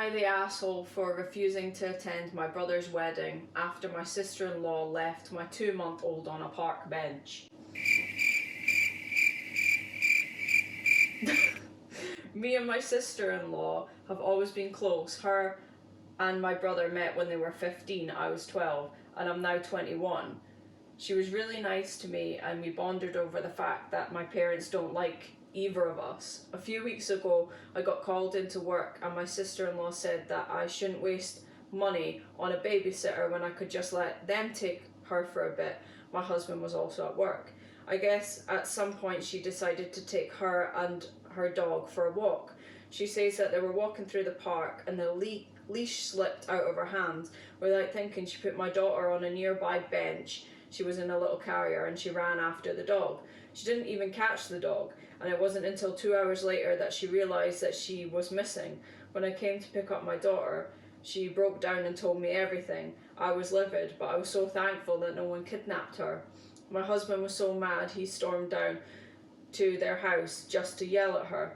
I the asshole for refusing to attend my brother's wedding after my sister-in-law left my 2-month-old on a park bench? Me and my sister-in-law have always been close. Her and my brother met when they were 15, I was 12, and I'm now 21. She was really nice to me, and we bonded over the fact that my parents don't like either of us. A few weeks ago, I got called into work, and my sister-in-law said that I shouldn't waste money on a babysitter when I could just let them take her for a bit. My husband was also at work. I guess at some point she decided to take her and her dog for a walk. She says that they were walking through the park and the leash slipped out of her hands. Without thinking, she put my daughter on a nearby bench. She was in a little carrier and she ran after the dog. She didn't even catch the dog, and it wasn't until 2 hours later that she realised that she was missing. When I came to pick up my daughter, she broke down and told me everything. I was livid, but I was so thankful that no one kidnapped her. My husband was so mad he stormed down to their house just to yell at her.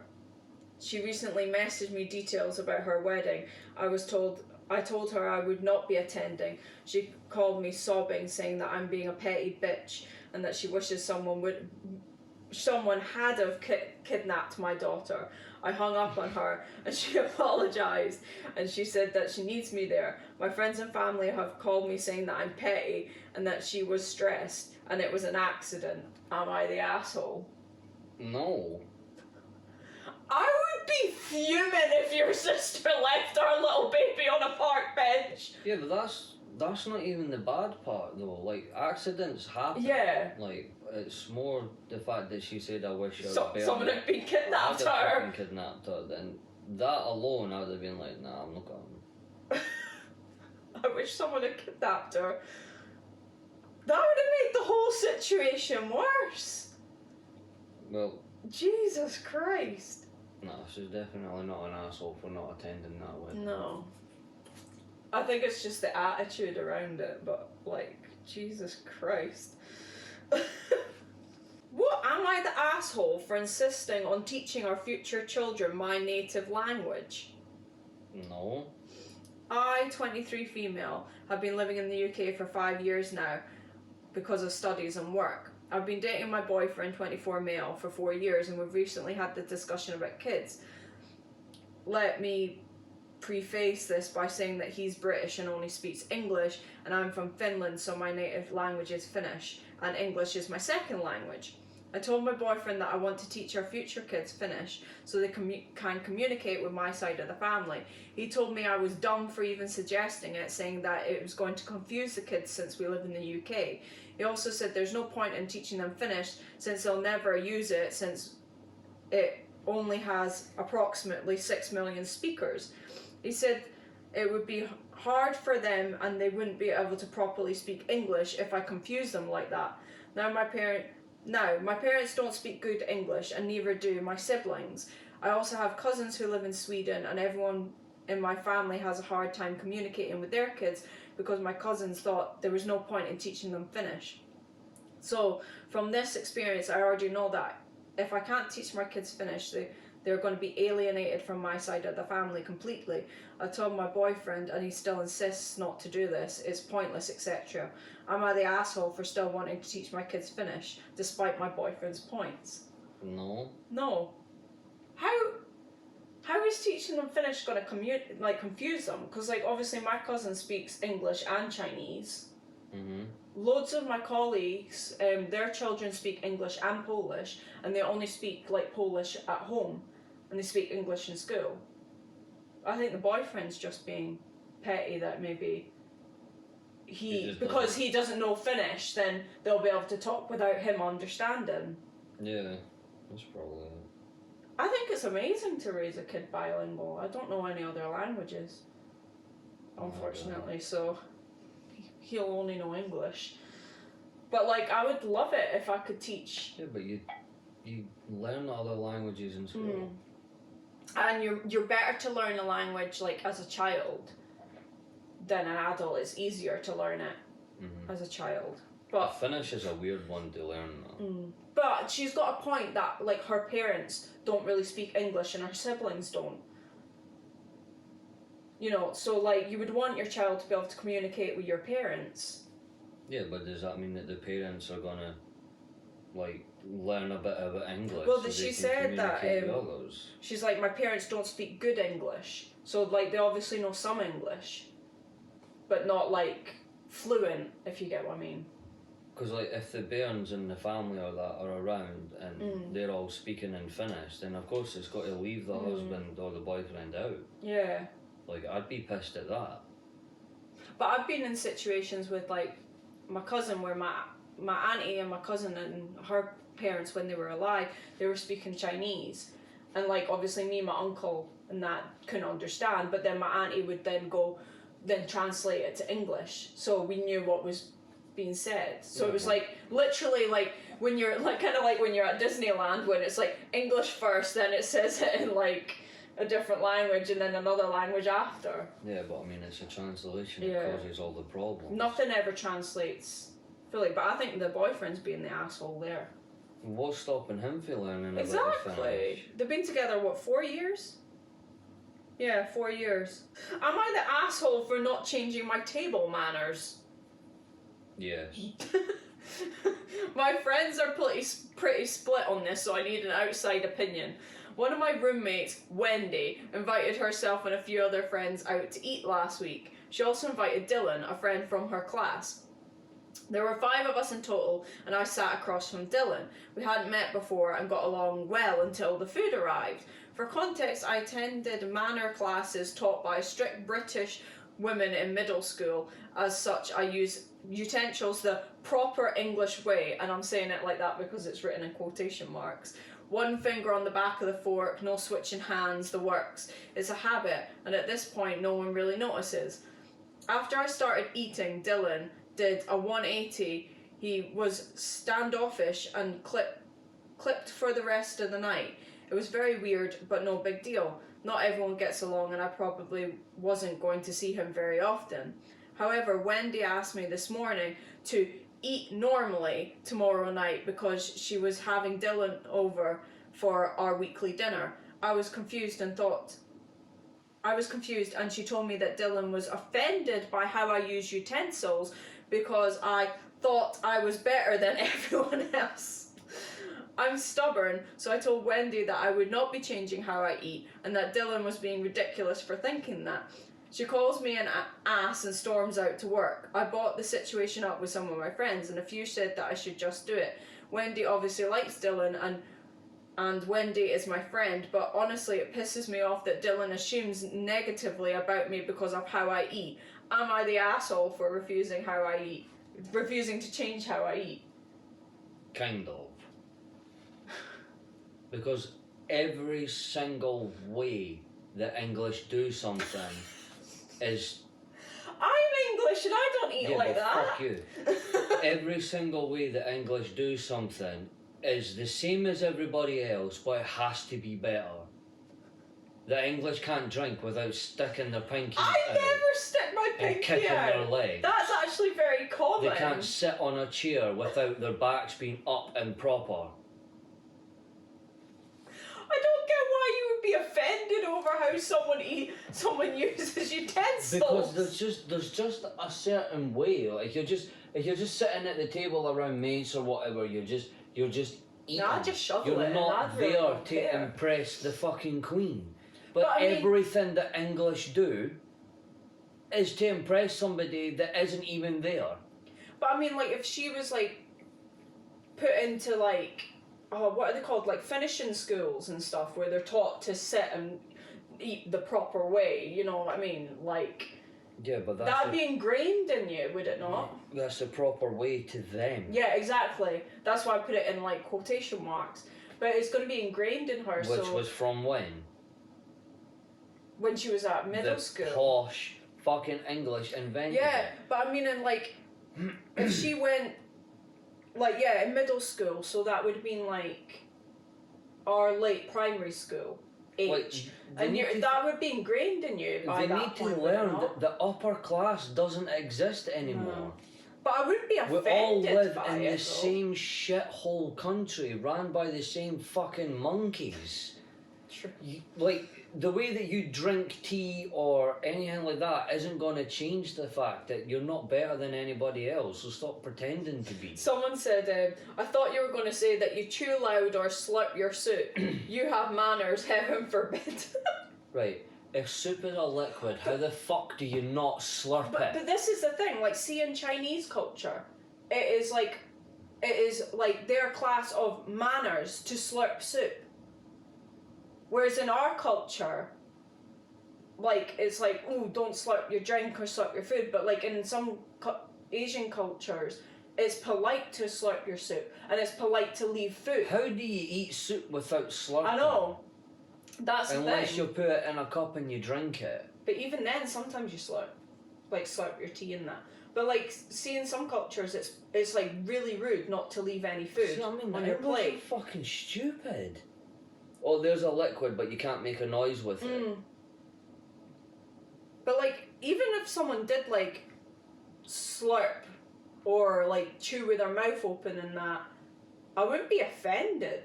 She recently messaged me details about her wedding. I told her I would not be attending. She called me sobbing, saying that I'm being a petty bitch and that she wishes someone had have kidnapped my daughter. I hung up on her and she apologised, and she said that she needs me there. My friends and family have called me saying that I'm petty and that she was stressed and it was an accident. Am I the asshole? No. I would be fuming if your sister left our little baby on a park bench. Yeah, but that's not even the bad part though. Like, accidents happen. Yeah. Like, it's more the fact that she said, I wish I was better. Someone had been kidnapped her. Kidnapped her, then that alone I would have been like, nah, I'm not going. I wish someone had kidnapped her. That would have made the whole situation worse. Well, Jesus Christ. no, she's definitely not an asshole for not attending that wedding. No. I think it's just the attitude around it, but like, Jesus Christ. What am I the asshole for insisting on teaching our future children my native language? No. I, 23 female, have been living in the UK for 5 years now because of studies and work. I've been dating my boyfriend, 24 male, for 4 years, and we've recently had the discussion about kids. Let me preface this by saying that he's British and only speaks English, and I'm from Finland, so my native language is Finnish, and English is my second language. I told my boyfriend that I want to teach our future kids Finnish so they can communicate with my side of the family. He told me I was dumb for even suggesting it, saying that it was going to confuse the kids since we live in the UK. He also said there's no point in teaching them Finnish since they'll never use it, since it only has approximately 6 million speakers. He said it would be hard for them and they wouldn't be able to properly speak English if I confused them like that. Now my parents don't speak good English, and neither do my siblings. I also have cousins who live in Sweden, and everyone in my family has a hard time communicating with their kids because my cousins thought there was no point in teaching them Finnish. So from this experience, I already know that if I can't teach my kids Finnish, they're going to be alienated from my side of the family completely. I told my boyfriend and he still insists not to do this. It's pointless, etc. Am I the asshole for still wanting to teach my kids Finnish despite my boyfriend's points? No. No. How is teaching them Finnish going to confuse them? Because obviously my cousin speaks English and Chinese. Mm-hmm. Loads of my colleagues, their children speak English and Polish, and they only speak Polish at home, and they speak English in school. I think the boyfriend's just being petty that maybe because he doesn't know Finnish, then they'll be able to talk without him understanding. Yeah, that's probably it. I think it's amazing to raise a kid bilingual. I don't know any other languages, unfortunately, so he'll only know English. But I would love it if I could teach. Yeah, but you learn other languages in school. And you're better to learn a language as a child than an adult. It's easier to learn it as a child. But Finnish is a weird one to learn though. But she's got a point that her parents don't really speak English and her siblings don't. You know, so like you would want your child to be able to communicate with your parents. Yeah, but does that mean that the parents are gonna like learn a bit about English? Well, so she they can said that communicate with others? she's like, my parents don't speak good English, so like they obviously know some English, but not like fluent, if you get what I mean. Because like if the bairns in the family or that are around and they're all speaking in Finnish, then of course it's got to leave the husband or the boyfriend out. Yeah. Like I'd be pissed at that. But I've been in situations with like my cousin where my auntie and my cousin and her parents, when they were alive, they were speaking Chinese, and like obviously me and my uncle and that couldn't understand, but then my auntie would then translate it to English, so we knew what was being said. So it was like literally like when you're like kind of like when you're at Disneyland, when it's like English first, then it says it in like a different language and then another language after. Yeah, but I mean it's a translation Yeah. that causes all the problems. Nothing ever translates fully, but I think the boyfriend's being the asshole there. What's stopping him from learning about the Exactly. Finnish? They've been together, what, 4 years? Yeah, 4 years. Am I the asshole for not changing my table manners? Yes. My friends are pretty split on this, so I need an outside opinion. One of my roommates, Wendy, invited herself and a few other friends out to eat last week. She also invited Dylan, a friend from her class. There were 5 of us in total, and I sat across from Dylan. We hadn't met before and got along well until the food arrived. For context, I attended manner classes taught by strict British women in middle school. As such, I use utensils the proper English way, and I'm saying it like that because it's written in quotation marks. 1 finger on the back of the fork, no switching hands, the works. It's a habit, and at this point, no one really notices. After I started eating, Dylan did a 180. He was standoffish and clipped for the rest of the night. It was very weird, but no big deal. Not everyone gets along, and I probably wasn't going to see him very often. However, Wendy asked me this morning to eat normally tomorrow night because she was having Dylan over for our weekly dinner. I was confused, and she told me that Dylan was offended by how I use utensils because I thought I was better than everyone else. I'm stubborn, so I told Wendy that I would not be changing how I eat and that Dylan was being ridiculous for thinking that. She calls me an ass and storms out to work. I brought the situation up with some of my friends, and a few said that I should just do it. Wendy obviously likes Dylan, and Wendy is my friend, but honestly it pisses me off that Dylan assumes negatively about me because of how I eat. Am I the asshole for refusing to change how I eat? Kind of. Because every single way that English do something is... I'm English and I don't eat like that. Fuck you. Every single way that English do something is the same as everybody else, but it has to be better. The English can't drink without sticking their pinky I out never stick my and pinky kicking out. their leg. That's actually very common. They can't sit on a chair without their backs being up and proper. I don't get why you would be offended over how someone uses utensils. Because there's just a certain way. Like if you're just sitting at the table around mates or whatever, you're just eating. Nah, just shovel You're it. not I'd really there don't to care. impress the fucking queen. But I mean, everything that English do is to impress somebody that isn't even there. But I mean, like, if she was like put into like, what are they called, like finishing schools and stuff, where they're taught to sit and eat the proper way, you know what I mean? Like, Yeah, but that'd be ingrained in you, would it not? That's the proper way to them. Yeah, exactly. That's why I put it in like quotation marks. But it's going to be ingrained in her. Which was from when? When she was at middle The school. posh fucking English invented Yeah, it. but I mean, in like, if she went, like, yeah, in middle school, so that would have been like our late primary school age. Like, And that would be ingrained in you by They that need to point, learn would it not? that the upper class doesn't exist anymore. No. But I wouldn't be We offended all live by in it, the though. same shithole country, ran by the same fucking monkeys. True. Like, the way that you drink tea or anything like that isn't going to change the fact that you're not better than anybody else, so stop pretending to be. Someone said, I thought you were going to say that you chew loud or slurp your soup. You have manners, heaven forbid. Right. If soup is a liquid, how the fuck do you not slurp it? But this is the thing, like, see, in Chinese culture, it is like their class of manners to slurp soup. Whereas in our culture, like, it's like, ooh, don't slurp your drink or slurp your food. But, like, in some Asian cultures, it's polite to slurp your soup. And it's polite to leave food. How do you eat soup without slurping? I know. That's the thing. Unless you put it in a cup and you drink it. But even then, sometimes you slurp. Like, slurp your tea in that. But, like, see, in some cultures, it's like, really rude not to leave any food See, I mean, on your plate. English are fucking stupid. Oh, there's a liquid, but you can't make a noise with it. But, like, even if someone did, like, slurp or, like, chew with their mouth open and that, I wouldn't be offended.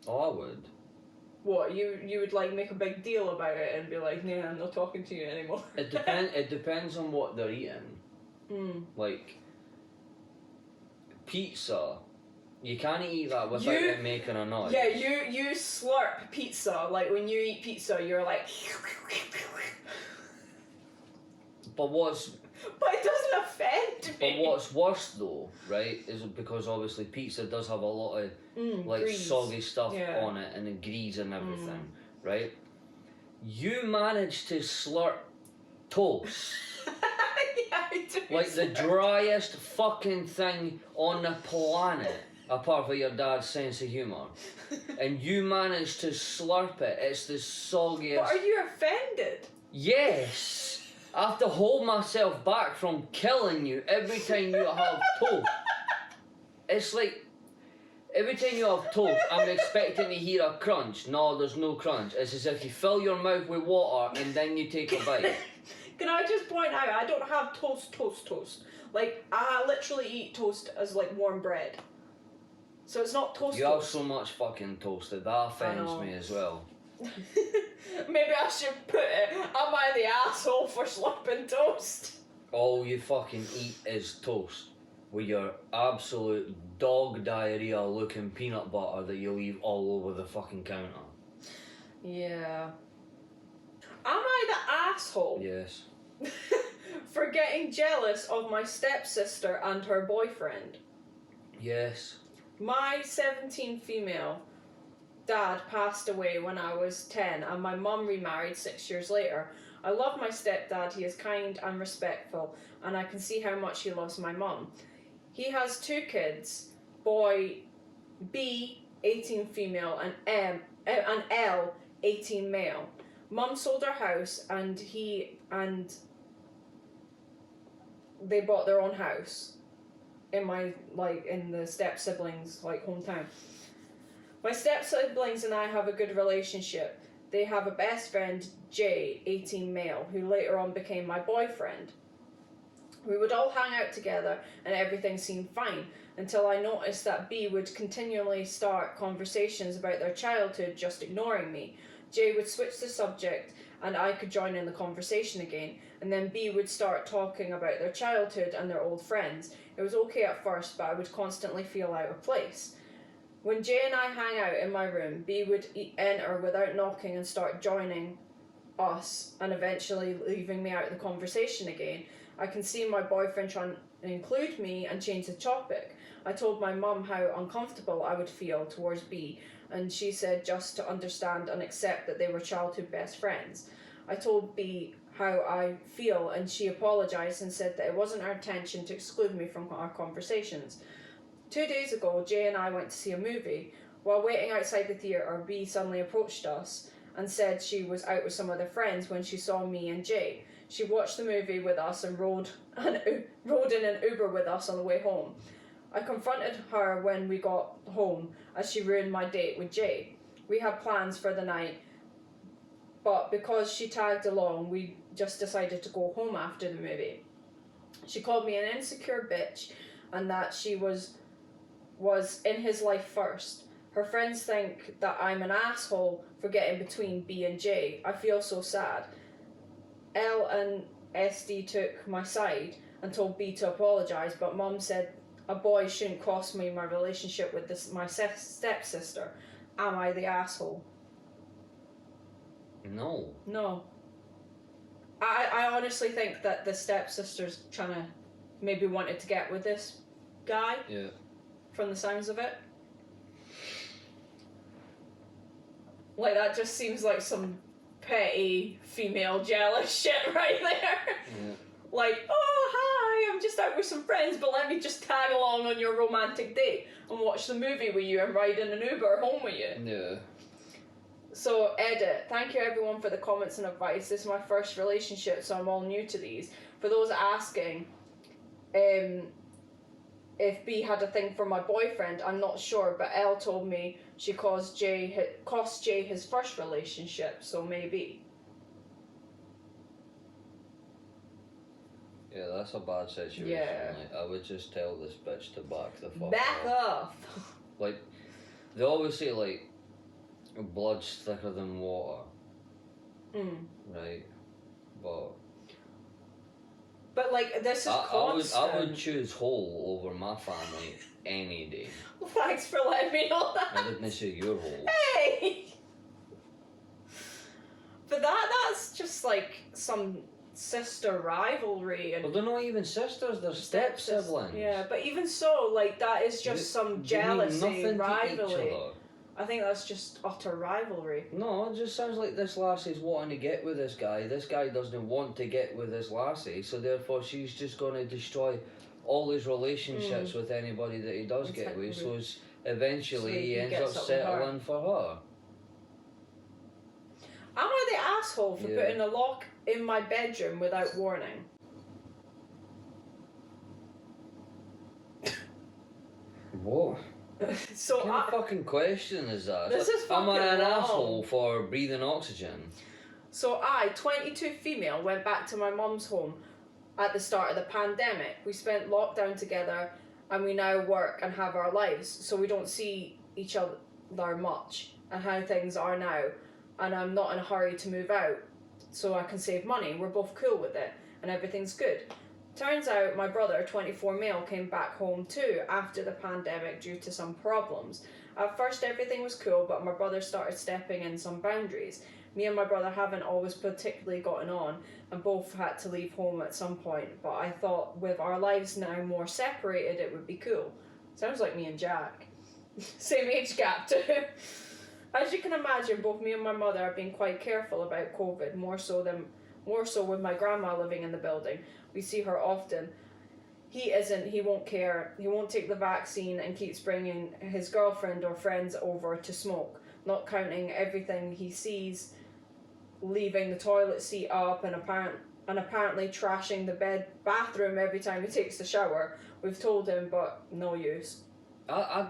Oh, I would. What, you would, like, make a big deal about it and be like, nah, I'm not talking to you anymore. It depends on what they're eating. Like, pizza, you can't eat that without it making a noise. Yeah, you slurp pizza. Like, when you eat pizza, you're like... But it doesn't offend me. But what's worse though, right, is because obviously pizza does have a lot of like grease. soggy stuff on it and the grease and everything, right? You managed to slurp toast. Yeah, I do. Like the driest fucking thing on the planet, apart from your dad's sense of humour. And you managed to slurp it. It's the soggiest. But are you offended? Yes! I have to hold myself back from killing you every time you have toast. It's like, every time you have toast, I'm expecting to hear a crunch. No, there's no crunch. It's as if you fill your mouth with water and then you take a bite. Can I just point out, I don't have toast. Like, I literally eat toast as, like, warm bread. So it's not toast. You have so much fucking toasted. That offends me as well. Maybe I should put it, am I the asshole for slurping toast? All you fucking eat is toast with your absolute dog diarrhea looking peanut butter that you leave all over the fucking counter. Yeah. Am I the asshole? Yes. For getting jealous of my stepsister and her boyfriend? Yes. My 17 female dad passed away when I was 10 and my mum remarried 6 years later. I love my stepdad, he is kind and respectful and I can see how much he loves my mum. He has 2 kids, boy B, 18 female, and L, 18 male. Mum sold her house and they bought their own house in the step siblings hometown. My step siblings and I have a good relationship. They have a best friend, J, 18 male, who later on became my boyfriend. We would all hang out together and everything seemed fine until I noticed that B would continually start conversations about their childhood, just ignoring me. J would switch the subject and I could join in the conversation again, and then B would start talking about their childhood and their old friends. It was okay at first, but I would constantly feel out of place. When Jay and I hang out in my room, B would enter without knocking and start joining us and eventually leaving me out of the conversation again. I can see my boyfriend trying to include me and change the topic. I told my mum how uncomfortable I would feel towards B, and she said just to understand and accept that they were childhood best friends. I told B how I feel and she apologised and said that it wasn't her intention to exclude me from our conversations. 2 days ago, Jay and I went to see a movie. While waiting outside the theatre, B suddenly approached us and said she was out with some other friends when she saw me and Jay. She watched the movie with us and rode in an Uber with us on the way home. I confronted her when we got home as she ruined my date with Jay. We had plans for the night, but because she tagged along, we just decided to go home after the movie. She called me an insecure bitch and that she was in his life first. Her friends think that I'm an asshole for getting between B and J. I feel so sad. L and SD took my side and told B to apologise, but Mum said a boy shouldn't cost me my relationship with my stepsister. Am I the asshole? No. No. I honestly think that the stepsister's trying to maybe wanted to get with this guy. Yeah. From the sounds of it. Like, that just seems like some petty female jealous shit right there. Yeah. Like, oh, hi, I'm just out with some friends, but let me just tag along on your romantic date and watch the movie with you and ride in an Uber home with you. Yeah. So, edit. Thank you everyone for the comments and advice. This is my first relationship, so I'm all new to these. For those asking, if B had a thing for my boyfriend, I'm not sure, but Elle told me she cost Jay his first relationship, so maybe. Yeah, that's a bad situation. Yeah. Like, I would just tell this bitch to back the fuck Back off! Like, they always say, like, blood's thicker than water. Right? But like, this is constant. I would choose whole over my family any day. Well, thanks for letting me know that. I didn't say your whole. Hey! But that's just like some sister rivalry and... Well, they're not even sisters, they're step-siblings. Yeah, but even so, like, that is just some jealousy, rivalry. I think that's just utter rivalry. No, it just sounds like this lassie's wanting to get with this guy. This guy doesn't want to get with this lassie, so therefore she's just going to destroy all his relationships with anybody that he does get with. So eventually he ends up settling for her. Am I the asshole for putting a lock in my bedroom without warning? What? So what kind of fucking question is that? This is fucking Am I an wrong. asshole for breathing oxygen? So I, 22 female, went back to my mum's home at the start of the pandemic. We spent lockdown together and we now work and have our lives, so we don't see each other much and how things are now. And I'm not in a hurry to move out, so I can save money. We're both cool with it and everything's good. Turns out my brother, 24 male, came back home too after the pandemic due to some problems. At first everything was cool, but my brother started stepping in some boundaries. Me and my brother haven't always particularly gotten on and both had to leave home at some point, but I thought with our lives now more separated it would be cool. Sounds like me and Jack. Same age gap too. As you can imagine, both me and my mother have been quite careful about COVID, more so with my grandma living in the building. We see her often. He isn't, he won't care. He won't take the vaccine and keeps bringing his girlfriend or friends over to smoke, not counting everything he sees, leaving the toilet seat up and apparently trashing the bathroom every time he takes the shower. We've told him, but no use. I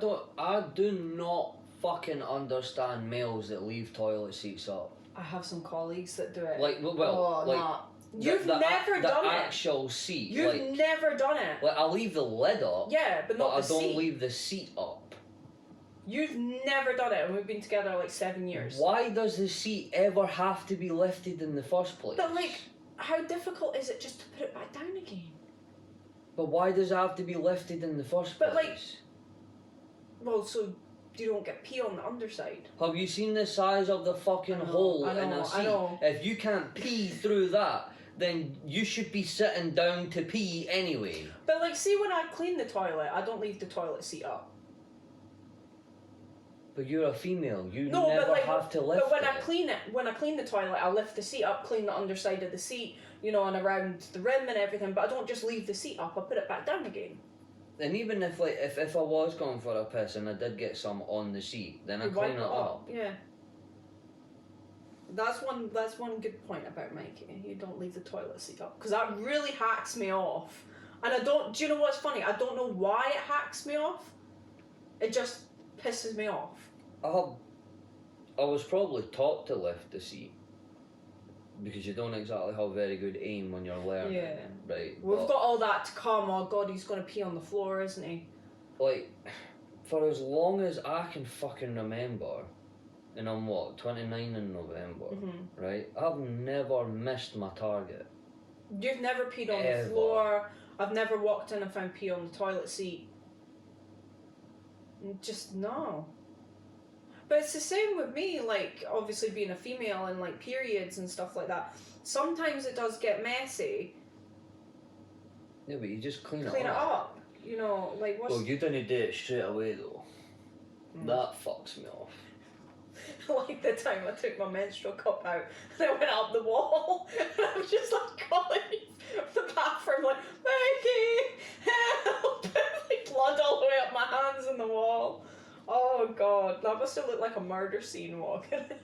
do not fucking understand males that leave toilet seats up. I have some colleagues that do it. You've never done it. The actual seat. You've never done it. Like, I leave the lid up. Yeah, but not the seat. I don't leave the seat up. You've never done it, and we've been together like 7 years. Why does the seat ever have to be lifted in the first place? But like, how difficult is it just to put it back down again? But why does it have to be lifted in the first place? But like, well, so you don't get pee on the underside. Have you seen the size of the fucking hole in a seat? I know. If you can't pee through that, then you should be sitting down to pee anyway. But like, see, when I clean the toilet, I don't leave the toilet seat up. But you're a female. You never have to lift it. But when I clean the toilet, I lift the seat up, clean the underside of the seat, and around the rim and everything. But I don't just leave the seat up. I put it back down again. And even if I was going for a piss and I did get some on the seat, then I clean it up. Yeah. That's one good point about Mikey. You don't leave the toilet seat up, because that really hacks me off. And I don't. Do you know what's funny? I don't know why it hacks me off. It just pisses me off. I was probably taught to lift the seat, because you don't exactly have very good aim when you're learning. Yeah. Right. We've got all that to come. Oh God, he's going to pee on the floor, isn't he? Like, for as long as I can fucking remember, and I'm what, 29 in November, right? I've never missed my target. You've never peed on Ever. the floor. I've never walked in and found pee on the toilet seat. Just no. But it's the same with me, like, obviously being a female and, like, periods and stuff like that. Sometimes it does get messy. Yeah, but you just clean Clean it up. You know, like, what's... Well, you didn't do it straight away, though. That fucks me off. Like the time I took my menstrual cup out and I went up the wall and I was just like calling the bathroom like, Mikey, help! Like blood all the way up my hands in the wall. Oh god, that must have looked like a murder scene walking in.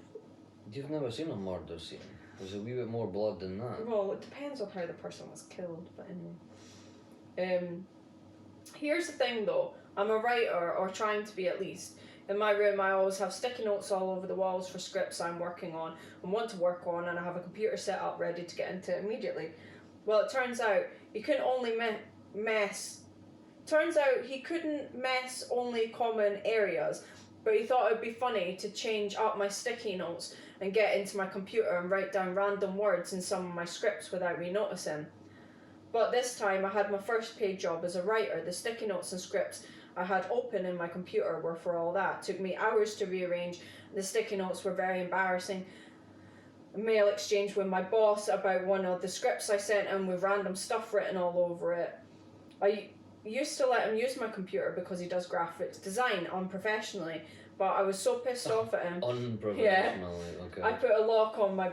You've never seen a murder scene. There's a wee bit more blood than that. Well, it depends on how the person was killed, but anyway. Here's the thing though, I'm a writer, or trying to be at least. In my room, I always have sticky notes all over the walls for scripts I'm working on and want to work on, and I have a computer set up ready to get into immediately. Well, it turns out he couldn't only mess only common areas, but he thought it'd be funny to change up my sticky notes and get into my computer and write down random words in some of my scripts without me noticing. But this time I had my first paid job as a writer. The sticky notes and scripts I had open in my computer were for all that. It took me hours to rearrange. The sticky notes were very embarrassing. A mail exchange with my boss about one of the scripts I sent him with random stuff written all over it. I used to let him use my computer because he does graphics design unprofessionally, but I was so pissed off at him. Unprofessionally, yeah, okay. I put a lock on my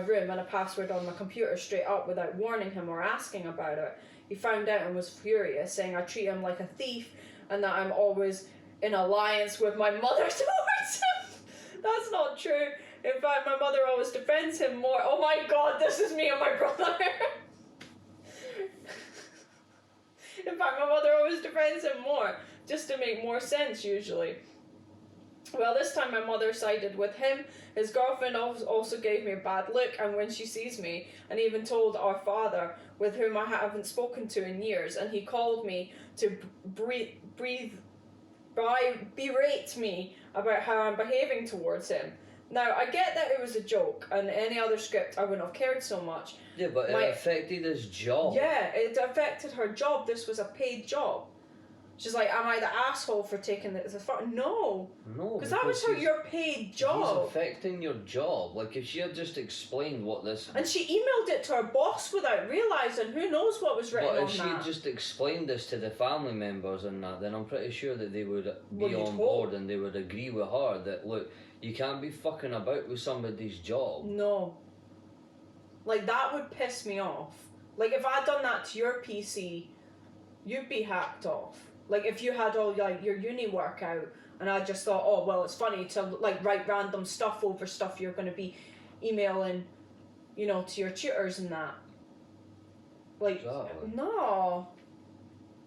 room and a password on my computer straight up without warning him or asking about it. He found out and was furious, saying I treat him like a thief and that I'm always in alliance with my mother towards him. That's not true. In fact, my mother always defends him more. Oh my god, this is me and my brother. In fact, my mother always defends him more, just to make more sense usually. Well, this time my mother sided with him. His girlfriend also gave me a bad look, and when she sees me, and even told our father, with whom I haven't spoken to in years, and he called me to berate me about how I'm behaving towards him. Now, I get that it was a joke, and any other script I wouldn't have cared so much. Yeah, but it affected his job. Yeah, it affected her job. This was a paid job. She's like, am I the asshole for taking this? No. No. Because that was your paid job. He's affecting your job. Like, if she had just explained what this... And she emailed it to her boss without realising. Who knows what was written on that. But if she had just explained this to the family members and that, then I'm pretty sure that they would be on board and they would agree with her that, look, you can't be fucking about with somebody's job. No. Like, that would piss me off. Like, if I'd done that to your PC, you'd be hacked off. Like, if you had all, like, your uni work out, and I just thought, oh, well, it's funny to, like, write random stuff over stuff you're going to be emailing, you know, to your tutors and that. Like, Exactly. No.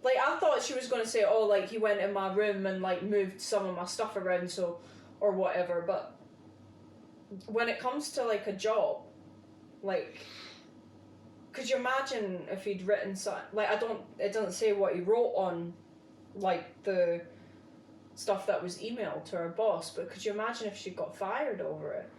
Like, I thought she was going to say, oh, like, he went in my room and, like, moved some of my stuff around, so, or whatever, but when it comes to, like, a job, like... Could you imagine if he'd written something, like, it doesn't say what he wrote on, like, the stuff that was emailed to her boss, but could you imagine if she got fired over it?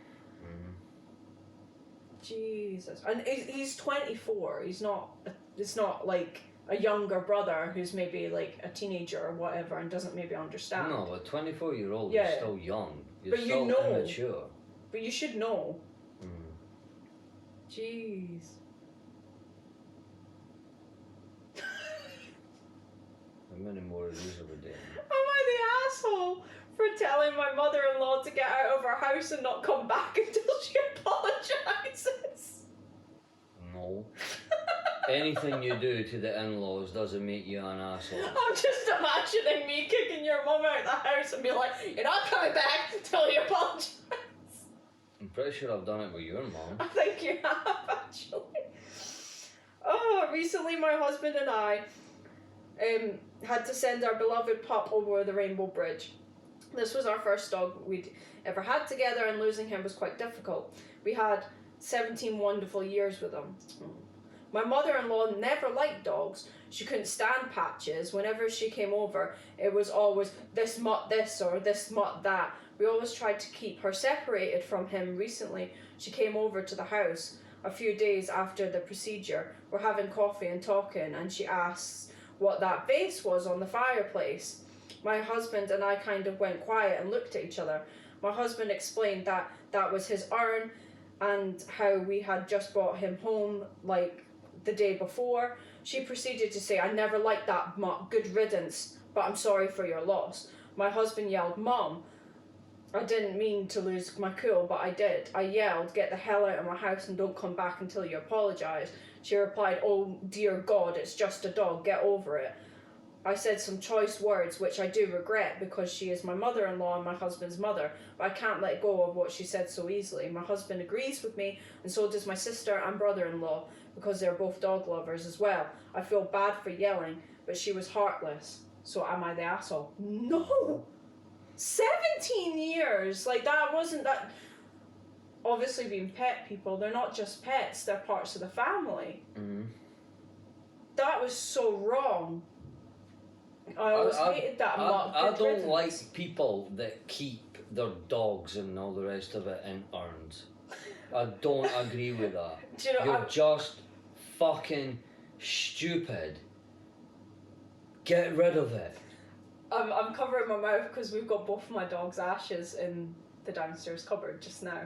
Jesus. And he's 24, it's not like a younger brother who's maybe, like, a teenager or whatever and doesn't maybe understand. No, a 24-year-old Yeah. is still young. But still you know. immature. But you should know. Jeez. How many more of these are we doing? Am I the asshole for telling my mother-in-law to get out of her house and not come back until she apologises? No. Anything you do to the in-laws doesn't make you an asshole. I'm just imagining me kicking your mum out of the house and be like, you're not coming back until you apologise. I'm pretty sure I've done it with your mom. I think you have, actually. Oh, recently my husband and I had to send our beloved pup over the Rainbow Bridge. This was our first dog we'd ever had together, and losing him was quite difficult. We had 17 wonderful years with him. My mother-in-law never liked dogs. She couldn't stand Patches. Whenever she came over, it was always this mutt this or this mutt that. We always tried to keep her separated from him. Recently, she came over to the house a few days after the procedure. We're having coffee and talking, and she asks what that vase was on the fireplace. My husband and I kind of went quiet and looked at each other. My husband explained that that was his urn and how we had just brought him home like the day before. She proceeded to say, I never liked that mutt, good riddance, but I'm sorry for your loss. My husband yelled, Mom. I didn't mean to lose my cool, but I did. I yelled, get the hell out of my house and don't come back until you apologise. She replied, oh dear God, it's just a dog, get over it. I said some choice words, which I do regret because she is my mother-in-law and my husband's mother, but I can't let go of what she said so easily. My husband agrees with me, and so does my sister and brother-in-law, because they're both dog lovers as well. I feel bad for yelling, but she was heartless. So am I the asshole? No! 17 years! Like, that wasn't that... Obviously, being pet people, they're not just pets, they're parts of the family. Mm. That was so wrong. I always hated that. I don't like people that keep their dogs and all the rest of it in urns. I don't agree with that. Do you know, You're just fucking stupid. Get rid of it. I'm covering my mouth because we've got both my dog's ashes in the downstairs cupboard just now.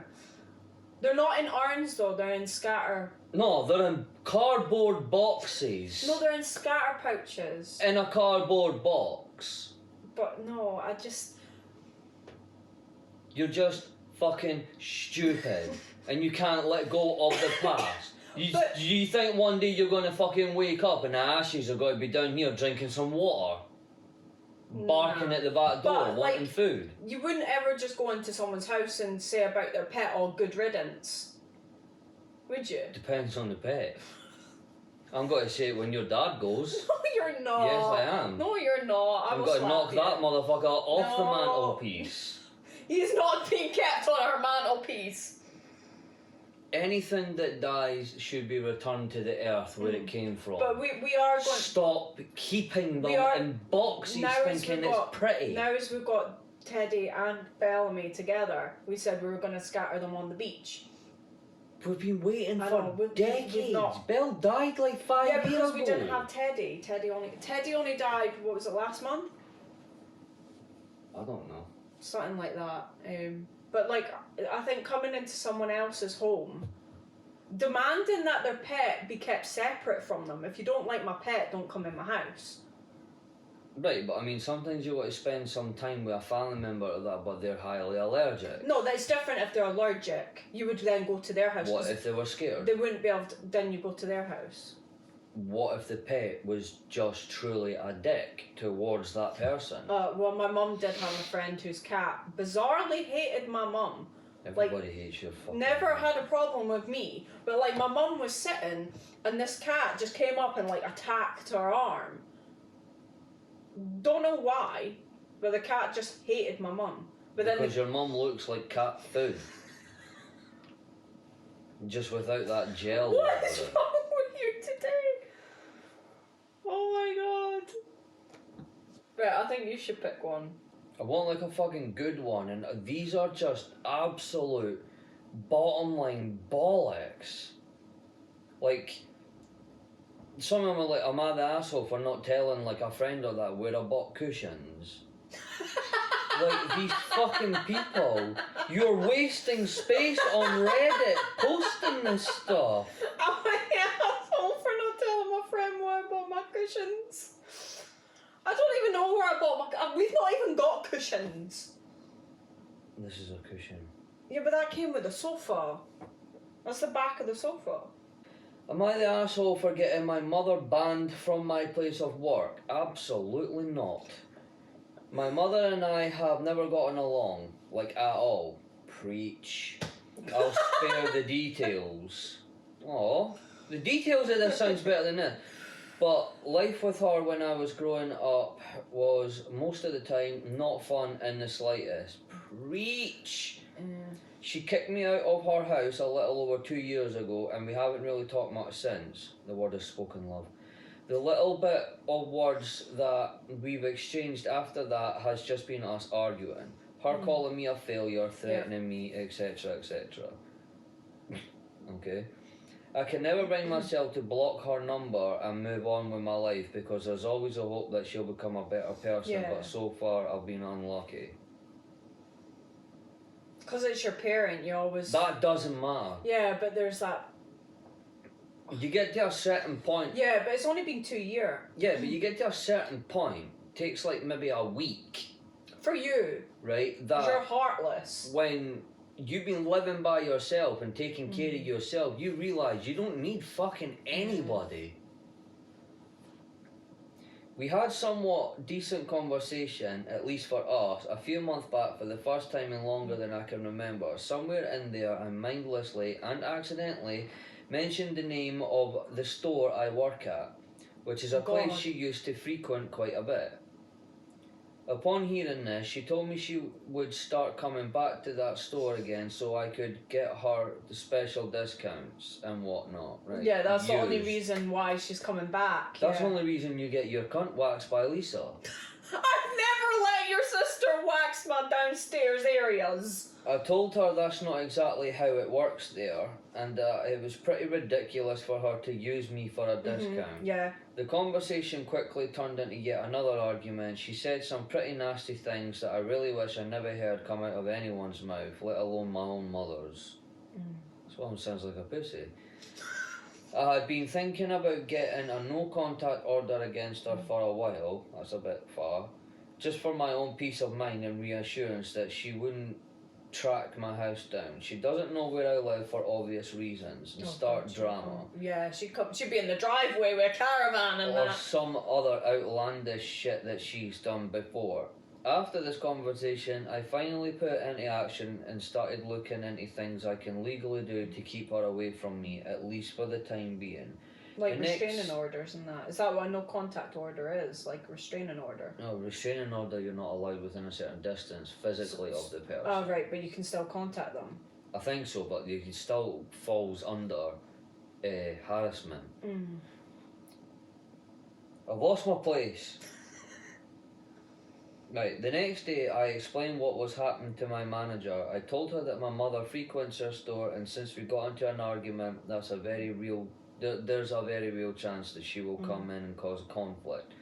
They're not in urns though, they're in scatter. No, they're in cardboard boxes. No, they're in scatter pouches. In a cardboard box. But no, I just... You're just fucking stupid. And you can't let go of the past. You think one day you're going to fucking wake up and the ashes are going to be down here drinking some water? Barking at the back door, But, wanting like, food. You wouldn't ever just go into someone's house and say about their pet, oh, good riddance. Would you? Depends on the pet. I'm going to say it when your dad goes. No, you're not. Yes, I am. No, you're not. I'm going to knock that motherfucker off the No. mantelpiece. He's not being kept on our mantelpiece. Anything that dies should be returned to the earth where it came from. But we are going... Stop keeping them in boxes thinking it's pretty. Now as we've got Teddy and Bellamy together, we said we were going to scatter them on the beach. We've been waiting I for know, we've decades. not. Belle died like 5 years ago. Yeah, because we didn't have Teddy. Teddy only died, what was it, last month? I don't know. Something like that. But like, I think coming into someone else's home, demanding that their pet be kept separate from them. If you don't like my pet, don't come in my house. Right, but I mean, sometimes you want to spend some time with a family member of that, but they're highly allergic. No, that's different if they're allergic. You would then go to their house. What if they were scared? They wouldn't be able to, then you go to their house. What if the pet was just truly a dick towards that person? Well, my mum did have a friend whose cat bizarrely hated my mum. Everybody hates your fucking... Never had a problem with me, but like my mum was sitting and this cat just came up and like attacked her arm. Don't know why, but the cat just hated my mum. But then because your mum looks like cat food. Just without that gel. What is wrong with you today? Oh my god. Right, I think you should pick one. I want like a fucking good one, and these are just absolute bottom line bollocks. Like, some of them are like, am I the asshole for not telling like a friend of that where I bought cushions? Like, these fucking people, you're wasting space on Reddit posting this stuff. Am I the asshole for not telling my friend where I bought my cushions? I don't even know where I bought my... We've not even got cushions. This is a cushion. Yeah, but that came with the sofa. That's the back of the sofa. Am I the asshole for getting my mother banned from my place of work? Absolutely not. My mother and I have never gotten along, like at all. Preach. I'll spare the details. Oh, the details of this sounds better than this. But life with her when I was growing up was most of the time not fun in the slightest. Preach. She kicked me out of her house a little over 2 years ago, and we haven't really talked much since. The word is spoken love. The little bit of words that we've exchanged after that has just been us arguing. Her calling me a failure, threatening me, etc., etc. Okay. I can never bring myself to block her number and move on with my life because there's always a hope that she'll become a better person, but so far I've been unlucky. Because it's your parent, you always... That doesn't matter. Yeah, but there's that... You get to a certain point... Yeah, but it's only been 2 years. Yeah, but you get to a certain point, takes like maybe a week. For you. Right? That you're heartless. When you've been living by yourself and taking care of yourself, you realise you don't need fucking anybody. We had somewhat decent conversation, at least for us, a few months back for the first time in longer than I can remember. Somewhere in there, I mindlessly and accidentally mentioned the name of the store I work at, which is a place she used to frequent quite a bit. Upon hearing this, she told me she would start coming back to that store again so I could get her the special discounts and whatnot, right? Yeah, that's the only reason why she's coming back. That's the only reason you get your cunt waxed by Lisa. I've never let your sister wax my downstairs areas. I told her that's not exactly how it works there, and it was pretty ridiculous for her to use me for a discount. Yeah. The conversation quickly turned into yet another argument. She said some pretty nasty things that I really wish I never heard come out of anyone's mouth, let alone my own mother's. This one sounds like a pussy. I had been thinking about getting a no contact order against her for a while, that's a bit far, just for my own peace of mind and reassurance that she wouldn't track my house down. She doesn't know where I live for obvious reasons and start drama. Yeah, she'd be in the driveway with a caravan and or some other outlandish shit that she's done before. After this conversation, I finally put it into action and started looking into things I can legally do to keep her away from me, at least for the time being. Like restraining orders and that. Is that what a no contact order is? Like restraining order? No, restraining order you're not allowed within a certain distance physically of the person. Oh right, but you can still contact them. I think so, but you can still falls under harassment. I've lost my place. Right, the next day I explained what was happening to my manager. I told her that my mother frequents her store, and since we got into an argument, there's a very real chance that she will come in and cause a conflict.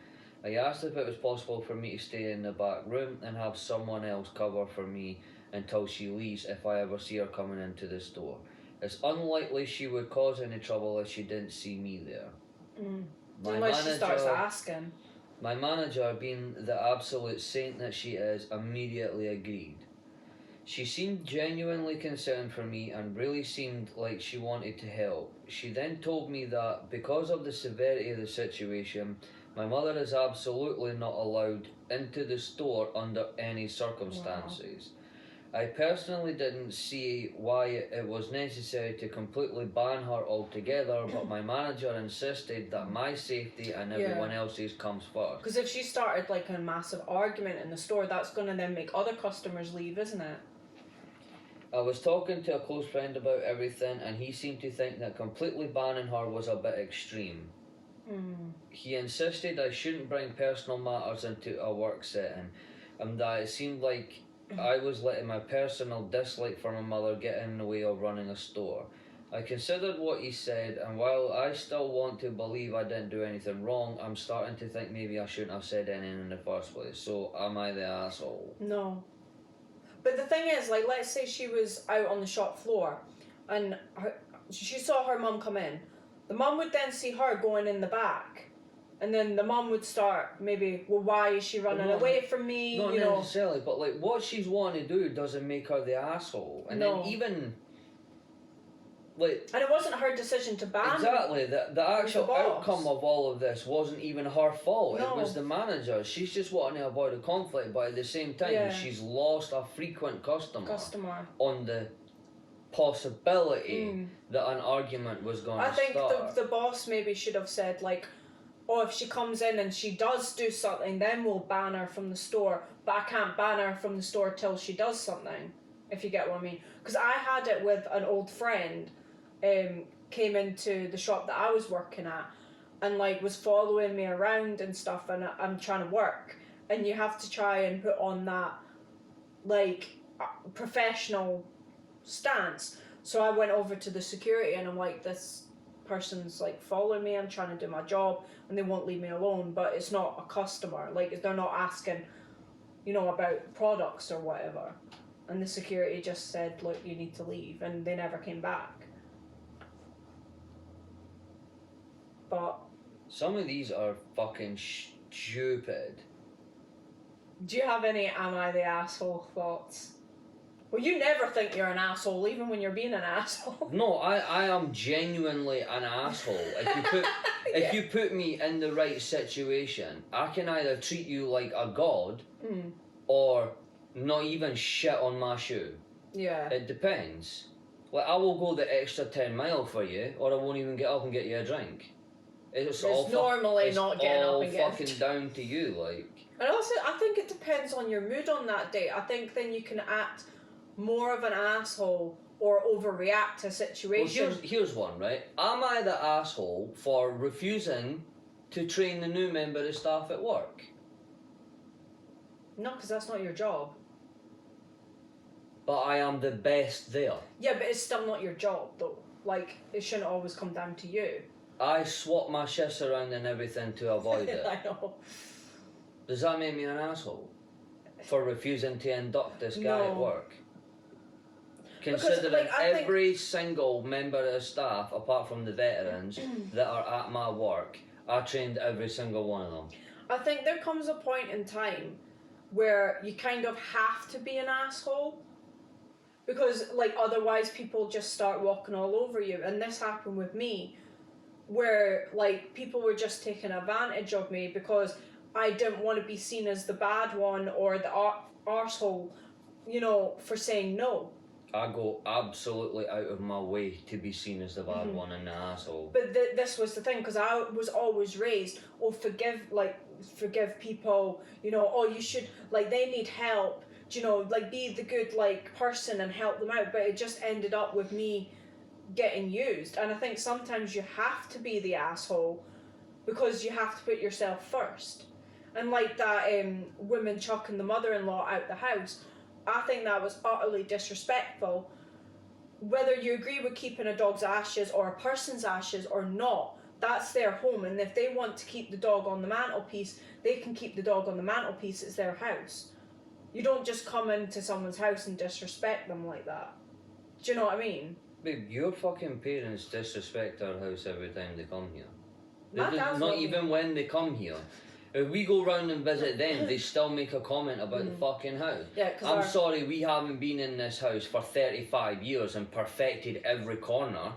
I asked if it was possible for me to stay in the back room and have someone else cover for me until she leaves if I ever see her coming into the store. It's unlikely she would cause any trouble if she didn't see me there. Unless she starts asking. My manager, being the absolute saint that she is, immediately agreed. She seemed genuinely concerned for me and really seemed like she wanted to help. She then told me that because of the severity of the situation, my mother is absolutely not allowed into the store under any circumstances. I personally didn't see why it was necessary to completely ban her altogether, but my manager insisted that my safety and everyone else's comes first. Because if she started like a massive argument in the store, that's going to then make other customers leave, isn't it? I was talking to a close friend about everything, and he seemed to think that completely banning her was a bit extreme. He insisted I shouldn't bring personal matters into a work setting, and that it seemed like I was letting my personal dislike for my mother get in the way of running a store. I considered what he said, and while I still want to believe I didn't do anything wrong, I'm starting to think maybe I shouldn't have said anything in the first place. So, am I the asshole? No. But the thing is, like, let's say she was out on the shop floor, and she saw her mum come in. The mum would then see her going in the back. And then the mum would start maybe, well, why is she running away from me? Not necessarily, but like what she's wanting to do doesn't make her the asshole. And then even like, and it wasn't her decision to ban. Exactly. The actual outcome of all of this wasn't even her fault. No. It was the manager. She's just wanting to avoid a conflict, but at the same time, she's lost a frequent customer on the possibility that an argument was going to start. I think the boss maybe should have said like, oh, if she comes in and she does do something, then we'll ban her from the store. But I can't ban her from the store till she does something. if you get what I mean. Because I had it with an old friend, came into the shop that I was working at, and like was following me around and stuff, and I'm trying to work, and you have to try and put on that like professional stance. So I went over to the security and I'm like, this person's like following me, I'm trying to do my job and they won't leave me alone, but it's not a customer, like they're not asking, you know, about products or whatever. And the security just said, look, you need to leave, and they never came back. But some of these are fucking stupid. do you have any am I the asshole thoughts? Well, you never think you're an asshole, even when you're being an asshole. No, I am genuinely an asshole. If you put me in the right situation, I can either treat you like a god, or not even shit on my shoe. Yeah. It depends. Like, I will go the extra 10 mile for you, or I won't even get up and get you a drink. It's normally not getting up and getting fucking down to you, like. And also, I think it depends on your mood on that day. I think then you can act more of an asshole or overreact to a situation. Well, here's one, right? Am I the asshole for refusing to train the new member of staff at work? No, because that's not your job. But I am the best there. Yeah, but it's still not your job, though. Like, it shouldn't always come down to you. I swap my shifts around and everything to avoid it. I know. Does that make me an asshole? For refusing to induct this guy at work? Considering every single member of staff, apart from the veterans, that are at my work, I trained every single one of them. I think there comes a point in time where you kind of have to be an asshole. Because, like, otherwise people just start walking all over you. And this happened with me, where, like, people were just taking advantage of me because I didn't want to be seen as the bad one or the arsehole, you know, for saying no. I go absolutely out of my way to be seen as the bad one and the asshole. But this was the thing, because I was always raised, oh, forgive people, you know, oh, you should, like, they need help, you know, like, be the good, like, person and help them out. But it just ended up with me getting used. And I think sometimes you have to be the asshole because you have to put yourself first. And like that woman chucking the mother-in-law out the house, I think that was utterly disrespectful. Whether you agree with keeping a dog's ashes or a person's ashes or not, that's their home, and if they want to keep the dog on the mantelpiece, they can keep the dog on the mantelpiece. It's their house. You don't just come into someone's house and disrespect them like that. Do you know what I mean? Babe, your fucking parents disrespect our house every time they come here. Not even when they come here. If we go round and visit them, they still make a comment about the fucking house. Yeah, I'm sorry, we haven't been in this house for 35 years and perfected every corner.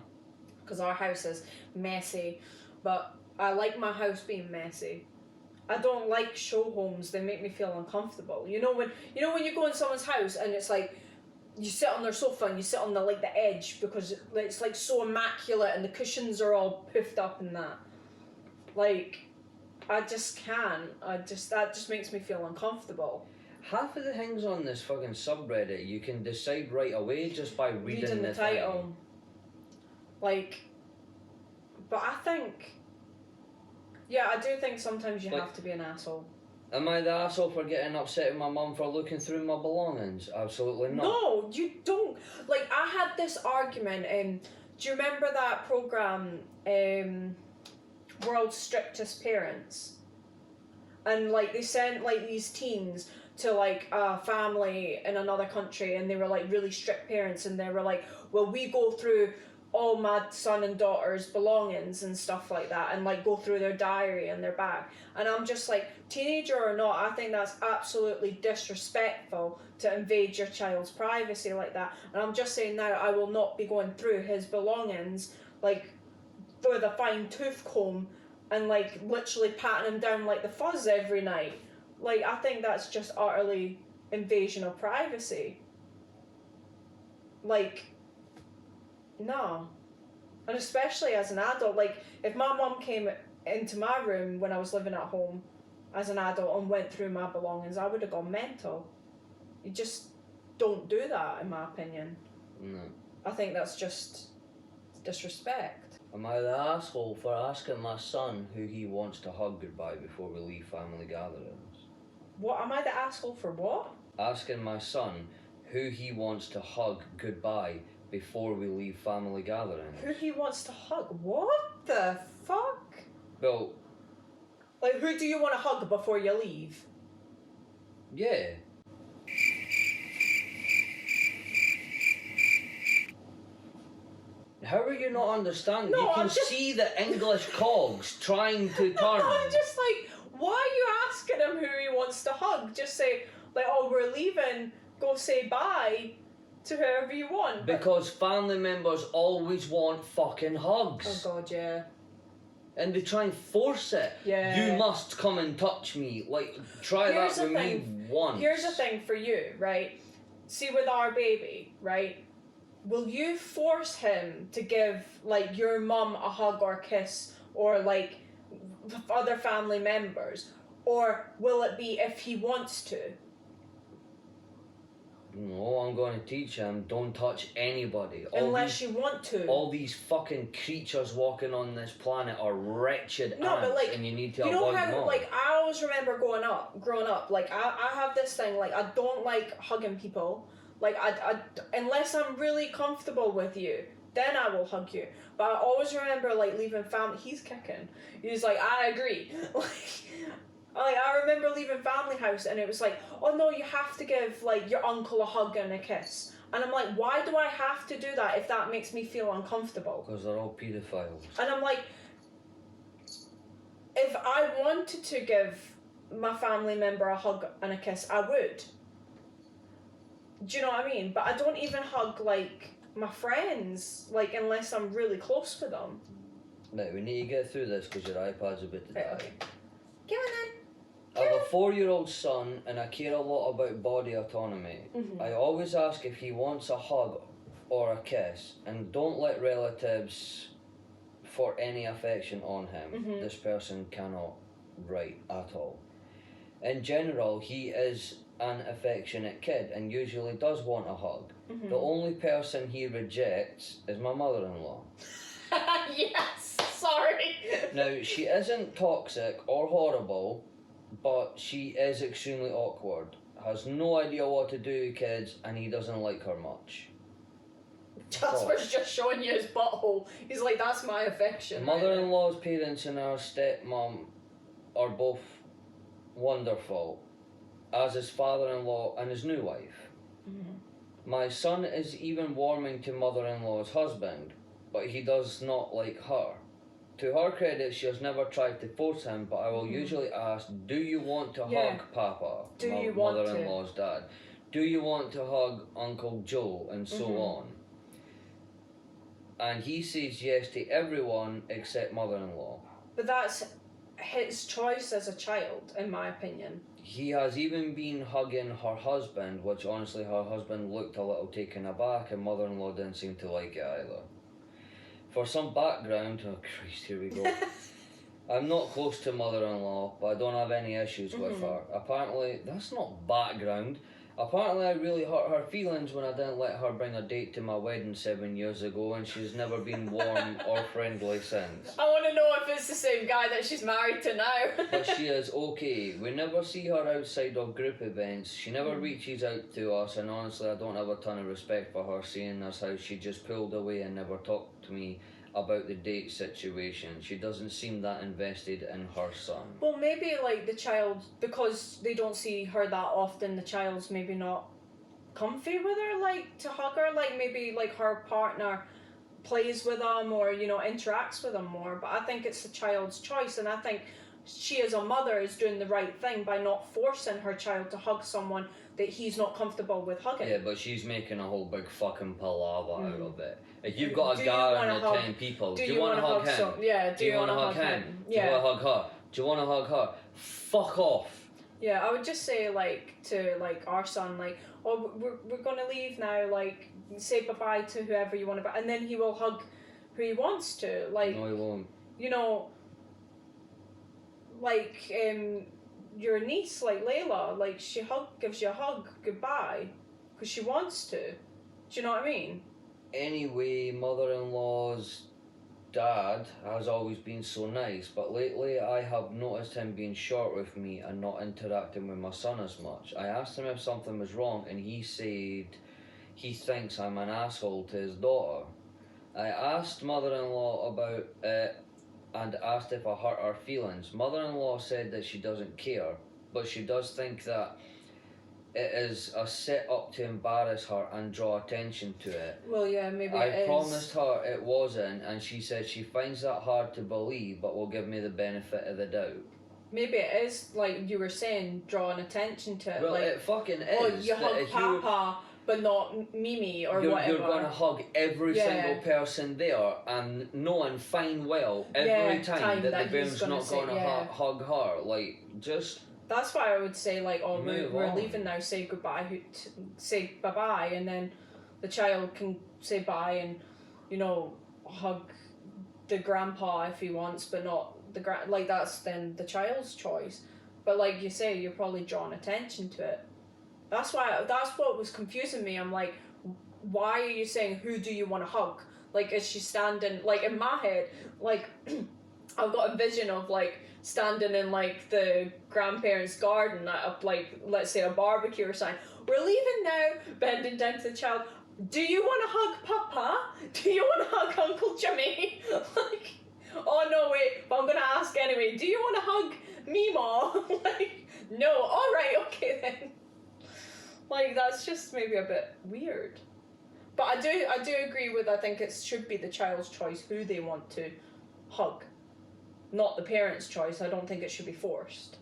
Because our house is messy, but I like my house being messy. I don't like show homes. They make me feel uncomfortable. You know when you go in someone's house and it's like you sit on their sofa and you sit on the edge because it's like so immaculate and the cushions are all puffed up and that. Like, I just can't. That just makes me feel uncomfortable. Half of the things on this fucking subreddit you can decide right away just by reading the title. Thing. Like, but I think, yeah, I do think sometimes you have to be an asshole. Am I the asshole for getting upset with my mum for looking through my belongings? Absolutely not. No, you don't. Like, I had this argument, do you remember that programme, World's Strictest Parents? And, like, they sent, like, these teens to, like, a family in another country, and they were, like, really strict parents, and they were like, well, we go through all my son and daughter's belongings and stuff like that, and like go through their diary and their bag. And I'm just like, teenager or not, I think that's absolutely disrespectful to invade your child's privacy like that. And I'm just saying now, I will not be going through his belongings like with a fine tooth comb and like literally patting him down like the fuzz every night. Like, I think that's just utterly invasion of privacy. Like, no. And especially as an adult, like, if my mum came into my room when I was living at home as an adult and went through my belongings, I would have gone mental. You just don't do that, in my opinion. No. I think that's just disrespect. Am I the asshole for asking my son who he wants to hug goodbye before we leave family gatherings? What, am I the asshole for what? Asking my son who he wants to hug goodbye before we leave family gatherings. Who he wants to hug? What the fuck? Well, Like, who do you want to hug before you leave? yeah. How are you not understanding? No, You can I'm just- see the English cogs trying to turn. I'm just like, why are you asking him who he wants to hug? Just say, like, oh, we're leaving, go say bye to whoever you want. But- Because family members always want fucking hugs. oh god, yeah. And they try and force it. Yeah. You must come and touch me. Like, try Here's that the with me thing. once. Here's the thing for you, right? See, with our baby, right? Will you force him to give, like, your mum a hug or kiss, or, like, other family members? Or will it be if he wants to? No, I'm going to teach him, don't touch anybody. Unless you want to. All these fucking creatures walking on this planet are wretched No, ants, but, like, and you need to You know avoid them how, all. like, I always remember growing up, like, I have this thing, like, I don't like hugging people. Like, I unless I'm really comfortable with you, then I will hug you. But I always remember, like, leaving family, he's kicking. He's like, I agree. Like, I remember leaving family house, and it was like, oh no, you have to give, like, your uncle a hug and a kiss. And I'm like, why do I have to do that if that makes me feel uncomfortable? Because they're all paedophiles. And I'm like, if I wanted to give my family member a hug and a kiss, I would. Do you know what I mean? But I don't even hug, like, my friends, like, unless I'm really close with them. Right, we need to get through this because your iPad's a bit to die. Right, okay. Come on then. I have a 4-year-old son and I care a lot about body autonomy. Mhm. I always ask if he wants a hug or a kiss and don't let relatives for any affection on him. Mhm. This person cannot write at all. In general, he is an affectionate kid and usually does want a hug. Mhm. The only person he rejects is my mother-in-law. Yes, sorry. Now, she isn't toxic or horrible, but she is extremely awkward, has no idea what to do with kids, and he doesn't like her much. Jasper's just showing you his butthole. He's like, that's my affection. Mother-in-law's parents and our stepmom are both wonderful, as his father-in-law and his new wife. Mhm. My son is even warming to mother-in-law's husband, but he does not like her. To her credit, she has never tried to force him, but I will usually ask, do you want to Yeah. hug Papa, Do you want to? mother-in-law's dad? Do you want to hug Uncle Joe, and so on? And he says yes to everyone except mother-in-law. But that's his choice as a child, in my opinion. He has even been hugging her husband, which honestly her husband looked a little taken aback, and mother-in-law didn't seem to like it either. For some background, oh Christ, here we go. I'm not close to mother-in-law, but I don't have any issues with her. Apparently, that's not background. Apparently, I really hurt her feelings when I didn't let her bring a date to my wedding 7 years ago, and she's never been warm or friendly since. I want to know if it's the same guy that she's married to now. But she is okay. We never see her outside of group events. She never reaches out to us, and honestly, I don't have a ton of respect for her, seeing as how she just pulled away and never talked to me about the date situation. She doesn't seem that invested in her son. Well, maybe, like, the child, because they don't see her that often, the child's maybe not comfy with her, like, to hug her. Like, maybe, like, her partner plays with them or, you know, interacts with them more. But I think it's the child's choice, and I think she as a mother is doing the right thing by not forcing her child to hug someone that he's not comfortable with hugging. Yeah, but she's making a whole big fucking palaver out of it. If you've got Do a you wanna gathering of hug- 10 people, Do do you want to hug him? Yeah, Do you want to hug him? Do you Yeah. want to hug her? Do you want to hug her? Fuck off. Yeah, I would just say, like, to, like, our son, like, oh, we're gonna leave now, like, say bye-bye to whoever you want to, and then he will hug who he wants to, like, No, he won't. you know, like, your niece, like, Layla, like, she gives you a hug goodbye, because she wants to. Do you know what I mean? Anyway, mother-in-law's dad has always been so nice, but lately I have noticed him being short with me and not interacting with my son as much. I asked him if something was wrong and he said he thinks I'm an asshole to his daughter. I asked mother-in-law about it and asked if I hurt her feelings. Mother-in-law said that she doesn't care, but she does think that it is a set-up to embarrass her and draw attention to it. Well, yeah, maybe I it is. promised her it wasn't, and she said she finds that hard to believe, but will give me the benefit of the doubt. Maybe it is, like you were saying, drawing attention to it. Well, like, it fucking is. oh, you that hug if Papa, but not Mimi or you're whatever. You're going to hug every Yeah. single person there, and knowing fine well every time that the bairn's not going to hug her. Like, just... That's why I would say, like, oh, we're on. leaving now, say goodbye, say bye-bye, and then the child can say bye and, you know, hug the grandpa if he wants, but not the like, that's then the child's choice. But like you say, you're probably drawing attention to it. That's what was confusing me. I'm like, why are you saying, who do you want to hug? Like, is she standing, like, in my head, like, I've got a vision of, like, standing in, like, the grandparents' garden at a, like, let's say a barbecue or something. We're leaving now, bending down to the child. Do you want to hug Papa? Do you want to hug Uncle Jimmy? Like, oh no, wait, but I'm going to ask anyway. Do you want to hug Meemaw? Like, no, alright, okay then. Like, that's just maybe a bit weird. But I do agree with, I think it should be the child's choice who they want to hug. Not the parents' choice. I don't think it should be forced.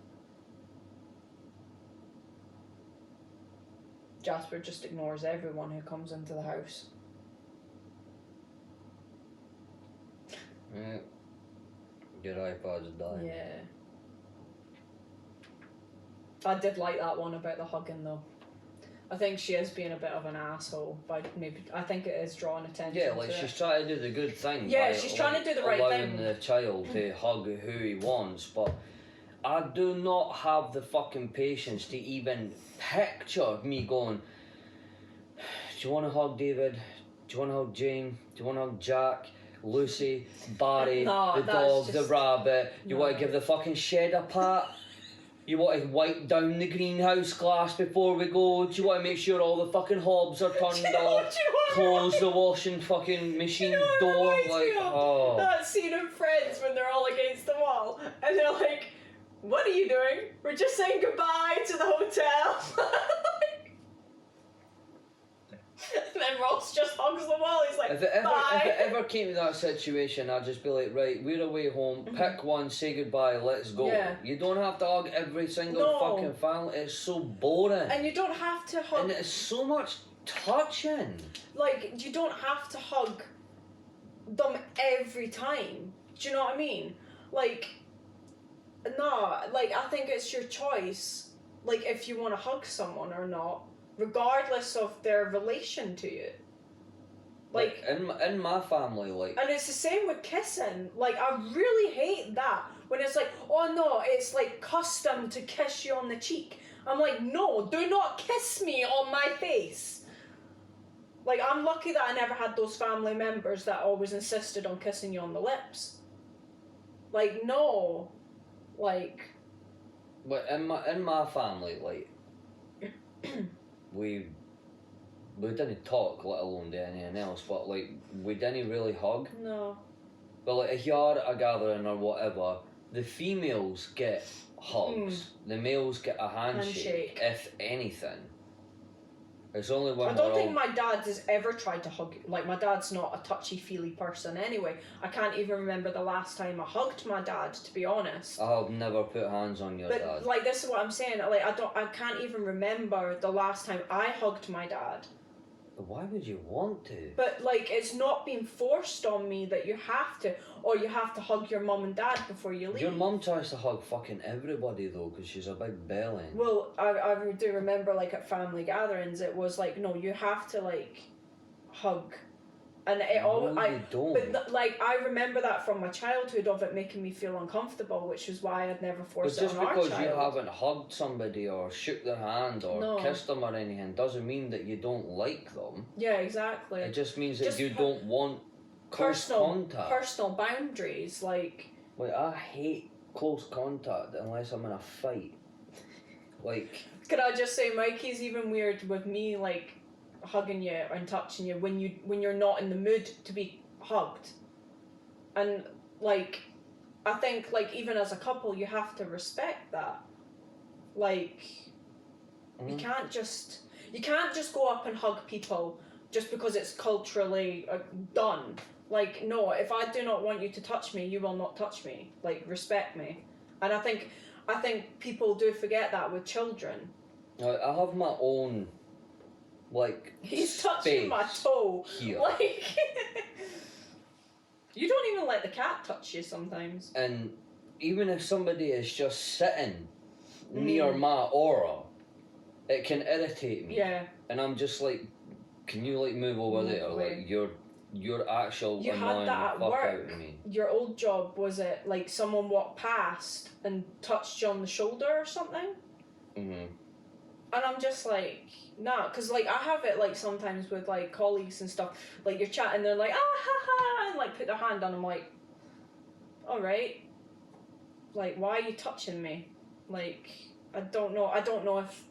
Jasper just ignores everyone who comes into the house. Yeah. Your iPod's dying. Yeah. I did like that one about the hugging though. I think she is being a bit of an asshole, but maybe I think it is drawing attention. Yeah, like to she's it. trying to do the good thing. Yeah, by, she's trying to do the right allowing thing. the child to hug who he wants, but I do not have the fucking patience to even picture me going, do you want to hug David? Do you want to hug Jane? Do you want to hug Jack? Lucy? Barry? No, the that's dog? The just- rabbit? You No. want to give the fucking shed a pat? You want to wipe down the greenhouse glass before we go? Do you want to make sure all the fucking hobs are turned off? Close the washing fucking machine door? Like, oh. That scene in Friends when they're all against the wall and they're like, what are you doing? We're just saying goodbye to the hotel. And then Ross just hugs the wall. He's like, If it bye. ever came to that situation, I'd just be like, right, we're away home, pick one, say goodbye, let's go. Yeah. You don't have to hug every single No. fucking family. It's so boring. And you don't have to hug. And it's so much touching. Like, you don't have to hug them every time. Do you know what I mean? Like, no, like, I think it's your choice, like, if you want to hug someone or not, regardless of their relation to you. Like, in my family, like, and it's the same with kissing. Like, I really hate that. When it's like, oh no, it's like custom to kiss you on the cheek. I'm like, no, do not kiss me on my face. Like, I'm lucky that I never had those family members that always insisted on kissing you on the lips. Like, no. Like... but in my family, like, we didn't talk, let alone do anything else, but, like, we didn't really hug. No. But, like, if you are at a gathering or whatever, the females get hugs. The males get a handshake, if anything. It's only when I don't think my dad has ever tried to hug. Like, my dad's not a touchy-feely person anyway. I can't even remember the last time I hugged my dad, to be honest. I have never put hands on your But dad. like, this is what I'm saying. Like, I can't even remember the last time I hugged my dad. But why would you want to? But like, it's not being forced on me that you have to, or you have to hug your mum and dad before you leave. Your mum tries to hug fucking everybody though, because she's a big belly. Well, I do remember, like, at family gatherings, it was like, no, you have to, like, hug And it all, No, you don't. but like I remember that from my childhood of it making me feel uncomfortable, which is why I'd never But forced it just on our because child. you haven't hugged somebody or shook their hand or No. kissed them or anything doesn't mean that you don't like them. Yeah, exactly. It just means that Just you don't want close contact. Personal boundaries, like. Like, I hate close contact unless I'm in a fight. Like. Could I just say, Mikey's even weird with me, like hugging you and touching you when you're not in the mood to be hugged, and like, I think like even as a couple you have to respect that. Like, you can't just go up and hug people just because it's culturally done. Like, no, if I do not want you to touch me, you will not touch me. Like, respect me. And I think people do forget that with children. I have my own, like, He's touching my toe. here. Like, you don't even let the cat touch you sometimes. And even if somebody is just sitting near my aura, it can irritate me. Yeah. And I'm just like, can you like move over Move there? away. Like you're actual You had annoying that the at fuck out work. of me. Your old job, was it like someone walked past and touched you on the shoulder or something? Mm-hmm. And I'm just like, nah, because like I have it like sometimes with like colleagues and stuff. Like you're chatting, they're like, ah ha ha, and like put their hand on. I'm like, all right, like why are you touching me? Like I don't know if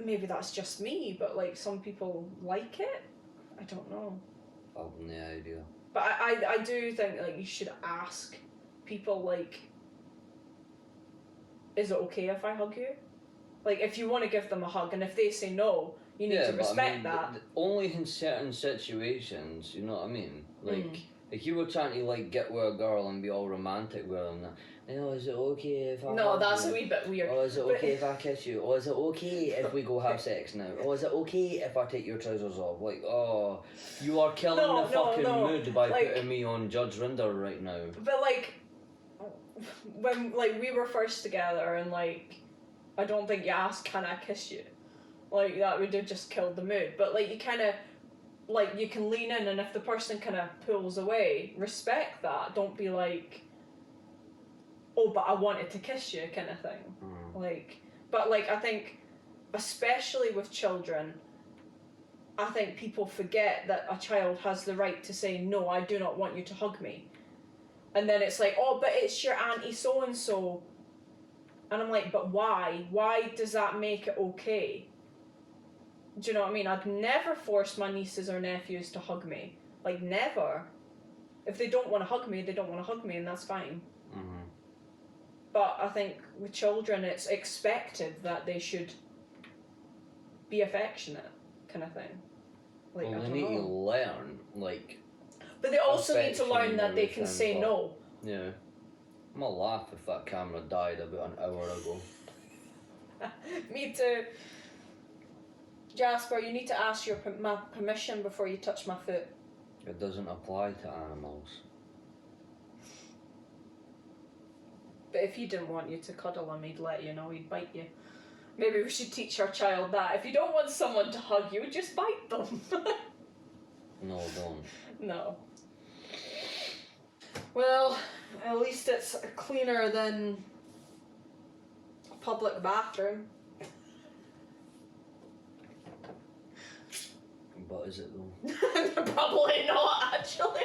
maybe that's just me, but like some people like it. I don't know. I have no idea. But I do think like you should ask people like, is it okay if I hug you? Like if you want to give them a hug, and if they say no, you need to respect that. Only in certain situations, you know what I mean? Like if you were trying to like get with a girl and be all romantic with them, is it okay if I No, hug that's you? a wee bit weird. Or is it okay if I kiss you? Or is it okay if we go have sex now? Or is it okay if I take your trousers off? Like, oh, you are killing the fucking mood by like, putting me on Judge Rinder right now. But like, when like we were first together, and like, I don't think you asked, can I kiss you? Like that would have just killed the mood. But like you kind of, like you can lean in, and if the person kind of pulls away, respect that. Don't be like, oh, but I wanted to kiss you, kind of thing. Like, but like I think, especially with children, I think people forget that a child has the right to say, no, I do not want you to hug me. And then it's like, oh, but it's your auntie so and so. And I'm like, but why? Why does that make it okay? Do you know what I mean? I'd never force my nieces or nephews to hug me. Like, never. If they don't want to hug me, they don't want to hug me, and that's fine. Mm-hmm. But I think with children, it's expected that they should be affectionate, kind of thing. Like, well, I they don't need to know. learn, like... But they also need to affection learn and that they can say everything, no. Yeah. I'm gonna laugh if that camera died about an hour ago. Me too. Jasper, you need to ask my permission before you touch my foot. It doesn't apply to animals. But if he didn't want you to cuddle him, he'd let you know, he'd bite you. Maybe we should teach our child that. If you don't want someone to hug you, just bite them. No, don't. No. Well, at least it's cleaner than a public bathroom. But is it though? Probably not, actually.